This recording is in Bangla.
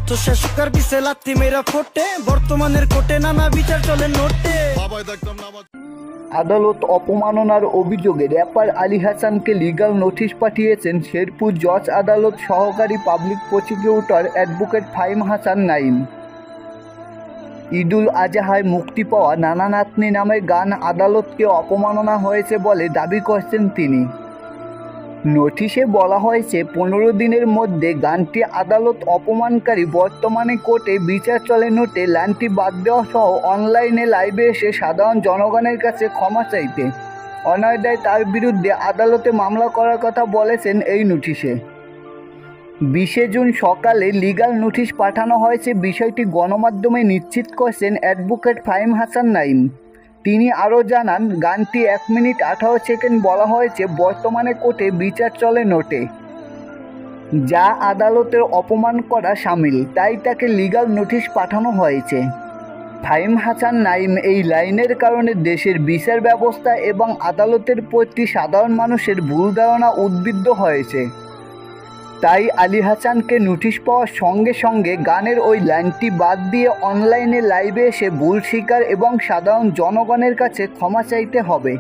তো শেষকার বিছে লাত্তি মেরা ফোটে বর্তমানের কোটে নানা বিচার চলে নোটে। আদালত অপমাননার অভিযোগে র্যাপার আলী হাসানকে লিগ্যাল নোটিশ পাঠিয়েছেন শেরপুর জজ আদালত সহকারী public prosecutor advocate Fahim Hasan Naim. ঈদুল আজহায় মুক্তি পাওয়া নানা নাতনি নামের গান আদালতকে অপমাননা হয়েছে বলে দাবি করছেন তিনি। নোটিশে বলা হয়েছে 15 দিনের মধ্যে গানটি আদালত অপমানকারী বর্তমানে কোর্টে বিচার চলে নোটে লাইনটি বাদ দেওয়া সহ অনলাইনে লাইভে এসে সাধারণ জনগণের কাছে ক্ষমা চাইতে অন্যায় দেয় তার বিরুদ্ধে আদালতে মামলা করার কথা বলেছেন এই নোটিশে। 20 জুন সকালে লিগ্যাল নোটিশ পাঠানো হয়েছে। বিষয়টি গণমাধ্যমে নিশ্চিত করেছেন অ্যাডভোকেট ফাহিম হাসান নাঈম। তিনি আরও জানান, গানটি 1 মিনিট 18 সেকেন্ড বলা হয়েছে বর্তমানে কোর্টে বিচার চলে নোটে, যা আদালতের অপমান করা শামিল, তাই তাকে লিগ্যাল নোটিশ পাঠানো হয়েছে। ফাহিম হাসান নাঈম এই লাইনের কারণে দেশের বিচার ব্যবস্থা এবং আদালতের প্রতি সাধারণ মানুষের ভুল ধারণা উদ্বুদ্ধ হয়েছে। তাই আলী হাসানকে নোটিশ পাওয়ার সঙ্গে সঙ্গে গানের ওই লাইনটি বাদ দিয়ে অনলাইনে লাইভে এসে ভুল স্বীকার এবং সাধারণ জনগণের কাছে ক্ষমা চাইতে হবে।